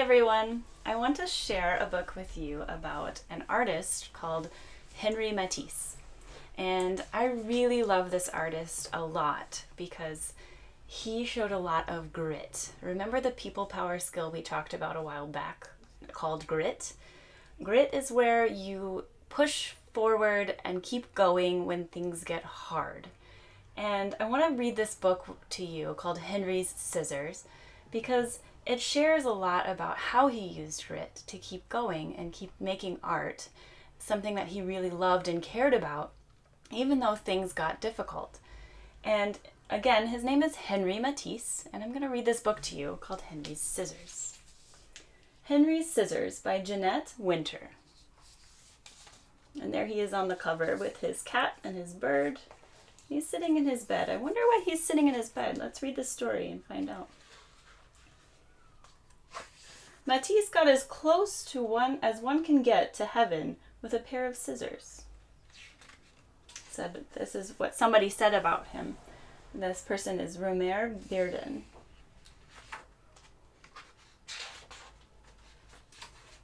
everyone! I want to share a book with you about an artist called Henri Matisse. And I really love this artist a lot because he showed a lot of grit. Remember the people power skill we talked about a while back called grit? Grit is where you push forward and keep going when things get hard. And I want to read this book to you called Henri's Scissors because it shares a lot about how he used grit to keep going and keep making art, something that he really loved and cared about, even though things got difficult. And again, his name is Henri Matisse, and I'm going to read this book to you called Henri's Scissors. Henri's Scissors by Jeanette Winter. And there he is on the cover with his cat and his bird. He's sitting in his bed. I wonder why he's sitting in his bed. Let's read the story and find out. Matisse got as close to one as one can get to heaven with a pair of scissors. This is what somebody said about him. This person is Romer Bearden.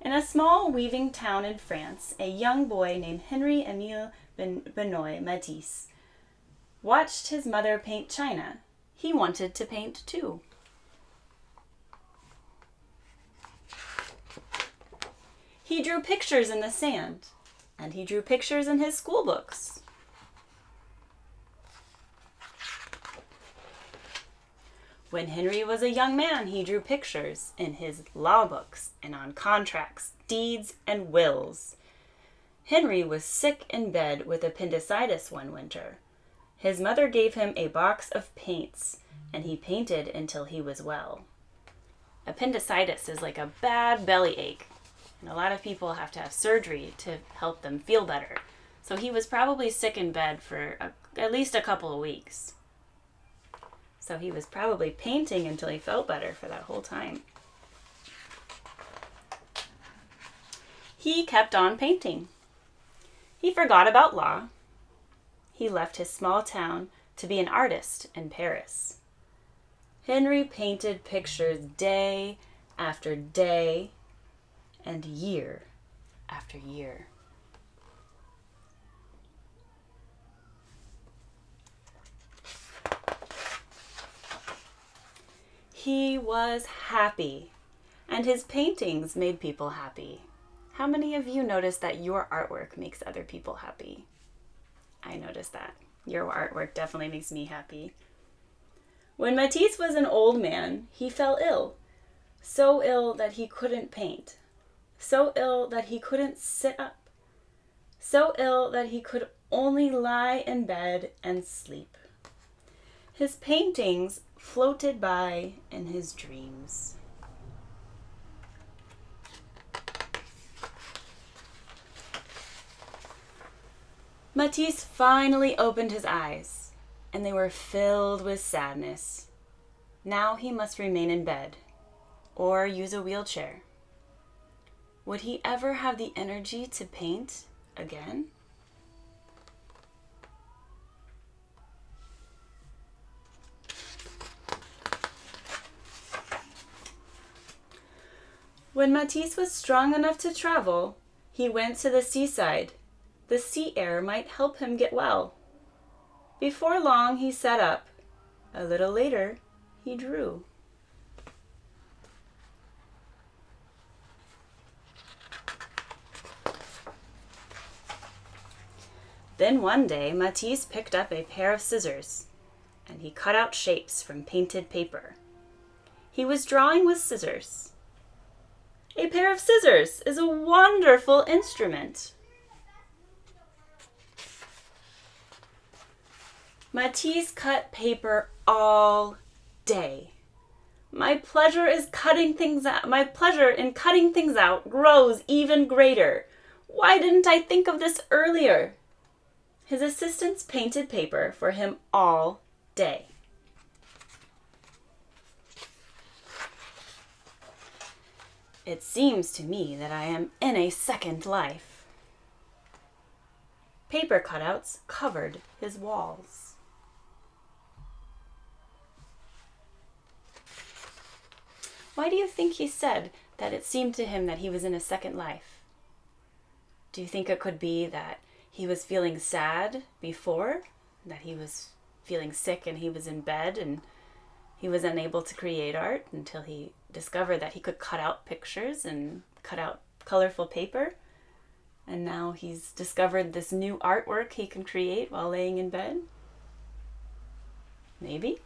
In a small weaving town in France, a young boy named Henri Emile Benoit Matisse watched his mother paint china. He wanted to paint too. He drew pictures in the sand, and he drew pictures in his school books. When Henri was a young man, he drew pictures in his law books and on contracts, deeds, and wills. Henri was sick in bed with appendicitis one winter. His mother gave him a box of paints, and he painted until he was well. Appendicitis is like a bad belly ache, and a lot of people have to have surgery to help them feel better. So he was probably sick in bed for at least a couple of weeks. So he was probably painting until he felt better for that whole time. He kept on painting. He forgot about law. He left his small town to be an artist in Paris. Henri painted pictures day after day and year after year. He was happy, and his paintings made people happy. How many of you notice that your artwork makes other people happy? I noticed that. Your artwork definitely makes me happy. When Matisse was an old man, he fell ill. So ill that he couldn't paint. So ill that he couldn't sit up. So ill that he could only lie in bed and sleep. His paintings floated by in his dreams. Matisse finally opened his eyes, and they were filled with sadness. Now he must remain in bed, or use a wheelchair. Would he ever have the energy to paint again? When Matisse was strong enough to travel, he went to the seaside. The sea air might help him get well. Before long, he sat up. A little later, he drew. Then one day, Matisse picked up a pair of scissors, and he cut out shapes from painted paper. He was drawing with scissors. A pair of scissors is a wonderful instrument. Matisse cut paper all day. My pleasure in cutting things out grows even greater. Why didn't I think of this earlier? His assistants painted paper for him all day. It seems to me that I am in a second life. Paper cutouts covered his walls. Why do you think he said that it seemed to him that he was in a second life. Do you think it could be that he was feeling sad before, that he was feeling sick and he was in bed and he was unable to create art until he discovered that he could cut out pictures and cut out colorful paper? And now he's discovered this new artwork he can create while laying in bed? Maybe.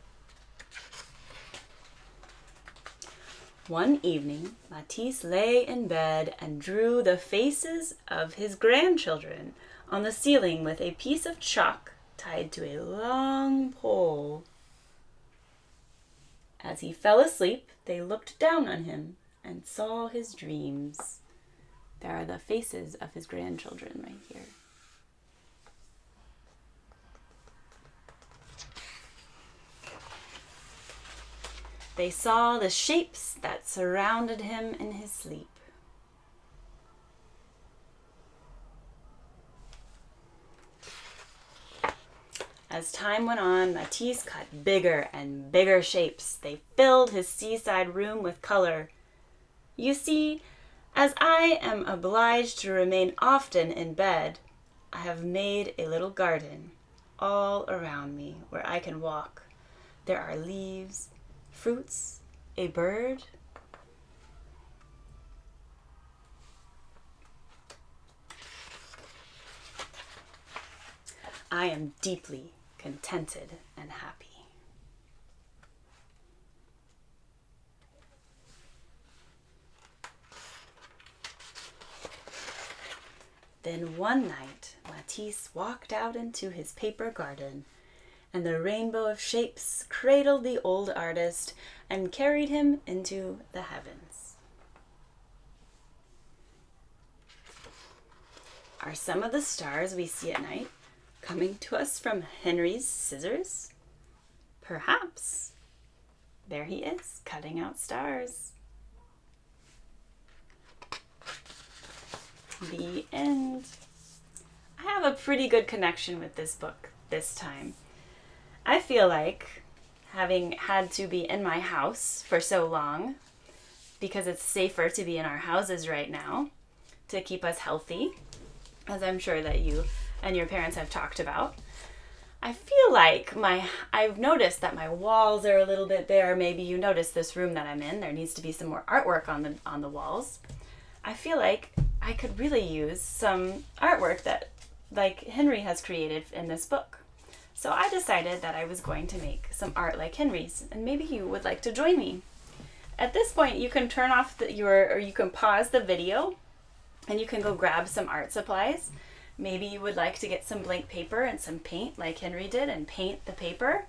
One evening, Matisse lay in bed and drew the faces of his grandchildren on the ceiling with a piece of chalk tied to a long pole. As he fell asleep, they looked down on him and saw his dreams. There are the faces of his grandchildren right here. They saw the shapes that surrounded him in his sleep. As time went on, Matisse cut bigger and bigger shapes. They filled his seaside room with color. You see, as I am obliged to remain often in bed, I have made a little garden all around me where I can walk. There are leaves, fruits, a bird. I am deeply contented and happy. Then one night, Matisse walked out into his paper garden, and the rainbow of shapes cradled the old artist and carried him into the heavens. Are some of the stars we see at night coming to us from Henri's scissors? Perhaps. There he is, cutting out stars. The end. I have a pretty good connection with this book this time. I feel like, having had to be in my house for so long, because it's safer to be in our houses right now to keep us healthy, as I'm sure that you and your parents have talked about. I feel like I've noticed that my walls are a little bit bare. Maybe you noticed this room that I'm in. There needs to be some more artwork on the walls. I feel like I could really use some artwork that like Henri has created in this book. So I decided that I was going to make some art like Henri's, and maybe you would like to join me. At this point, you can turn off or you can pause the video, and you can go grab some art supplies. Maybe you would like to get some blank paper and some paint like Henri did and paint the paper.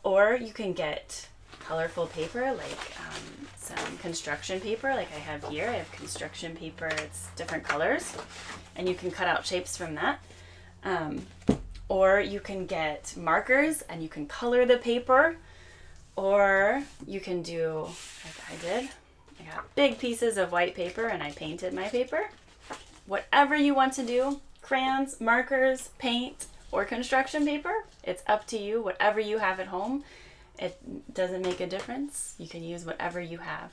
Or you can get colorful paper like some construction paper like I have here. I have construction paper, it's different colors, and you can cut out shapes from that. Or you can get markers and you can color the paper. Or you can do like I did. I got big pieces of white paper and I painted my paper. Whatever you want to do, crayons, markers, paint, or construction paper, it's up to you. Whatever you have at home, it doesn't make a difference. You can use whatever you have,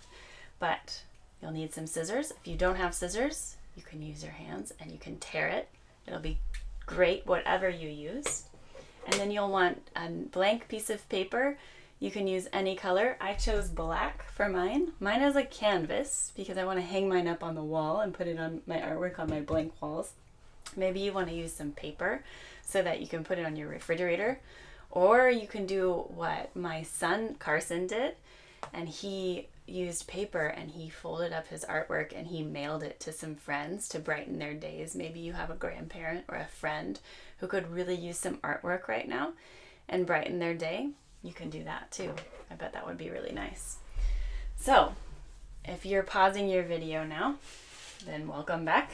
but you'll need some scissors. If you don't have scissors, you can use your hands and you can tear it. It'll be great, whatever you use. And then you'll want a blank piece of paper. You can use any color. I chose black for mine. Mine is a canvas because I want to hang mine up on the wall and put it on my artwork on my blank walls. Maybe you want to use some paper so that you can put it on your refrigerator. Or you can do what my son Carson did, and he used paper and he folded up his artwork and he mailed it to some friends to brighten their days. Maybe you have a grandparent or a friend who could really use some artwork right now and brighten their day. You can do that too. I bet that would be really nice. So, if you're pausing your video now, then welcome back.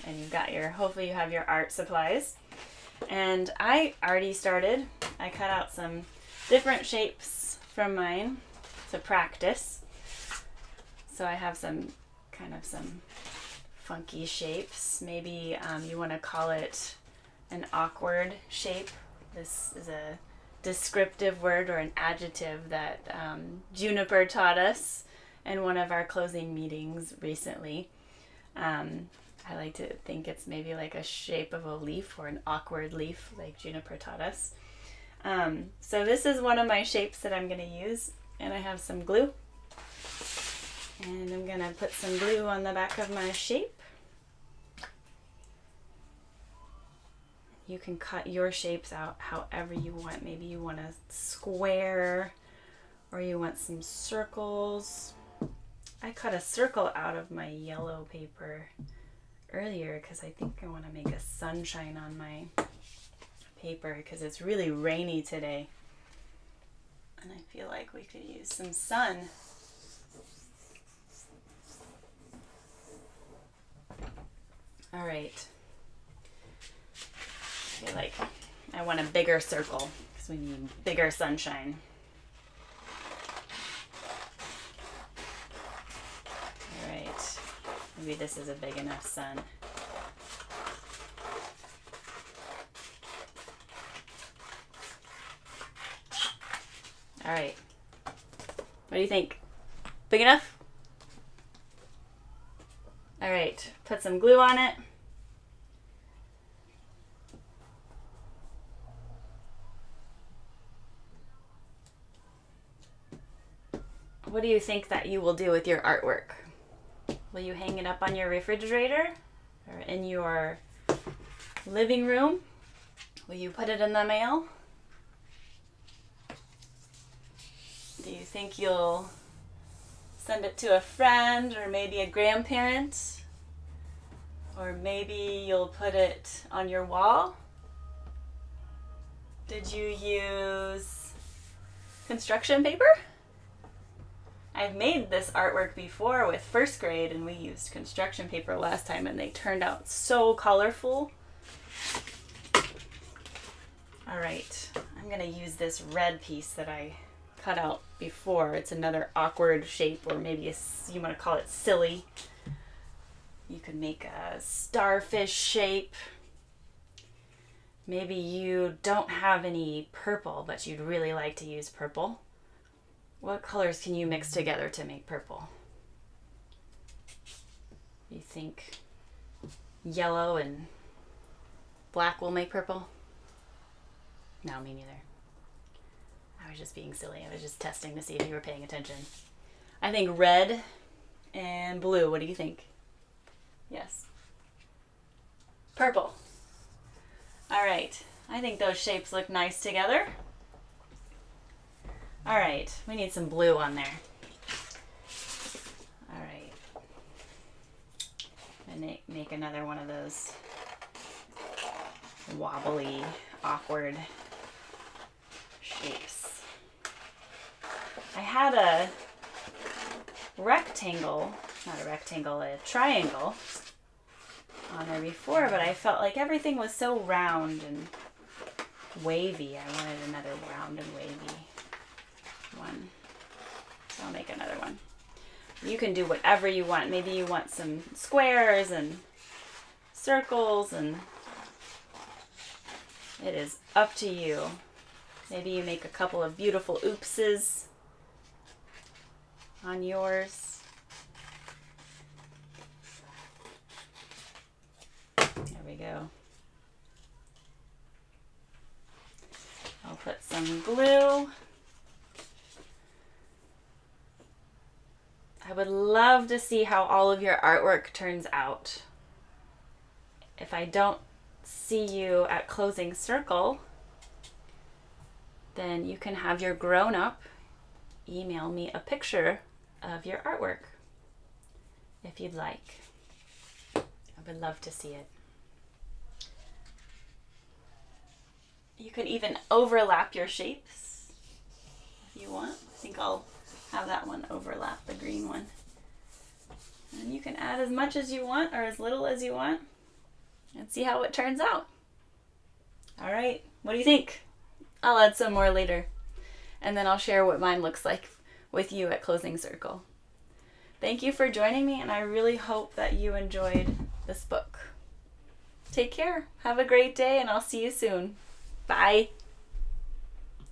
And you've got hopefully you have your art supplies. And I already started. I cut out some different shapes from mine to practice. So I have some funky shapes. Maybe you want to call it an awkward shape. This is a descriptive word or an adjective that Juniper taught us in one of our closing meetings recently. I like to think it's maybe like a shape of a leaf or an awkward leaf like Juniper taught us. So this is one of my shapes that I'm going to use, and I have some glue. And I'm going to put some glue on the back of my shape. You can cut your shapes out however you want. Maybe you want a square or you want some circles. I cut a circle out of my yellow paper earlier because I think I want to make a sunshine on my paper because it's really rainy today. And I feel like we could use some sun. All right. I feel like I want a bigger circle because we need bigger sunshine. All right. Maybe this is a big enough sun. All right. What do you think? Big enough? All right. Put some glue on it. What do you think that you will do with your artwork? Will you hang it up on your refrigerator or in your living room? Will you put it in the mail? Do you think you'll send it to a friend or maybe a grandparent? Or maybe you'll put it on your wall? Did you use construction paper? I've made this artwork before with first grade, and we used construction paper last time, and they turned out so colorful. All right, I'm gonna use this red piece that I cut out before. It's another awkward shape, or maybe you want to call it silly. You could make a starfish shape. Maybe you don't have any purple, but you'd really like to use purple. What colors can you mix together to make purple? You think yellow and black will make purple? No, me neither. I was just being silly. I was just testing to see if you were paying attention. I think red and blue. What do you think? Yes. Purple. All right. I think those shapes look nice together. All right. We need some blue on there. All right. And make another one of those wobbly, awkward shapes. I had a rectangle, not a rectangle, a triangle on there before, but I felt like everything was so round and wavy. I wanted another round and wavy one. So I'll make another one. You can do whatever you want. Maybe you want some squares and circles, and it is up to you. Maybe you make a couple of beautiful oopses on yours. There we go. I'll put some glue. I would love to see how all of your artwork turns out. If I don't see you at closing circle, then you can have your grown-up email me a picture of your artwork if you'd like. I would love to see it. You could even overlap your shapes if you want. I think I'll have that one overlap the green one. And you can add as much as you want or as little as you want and see how it turns out. All right, what do you think? I'll add some more later, and then I'll share what mine looks like with you at Closing Circle. Thank you for joining me, and I really hope that you enjoyed this book. Take care. Have a great day, and I'll see you soon. Bye.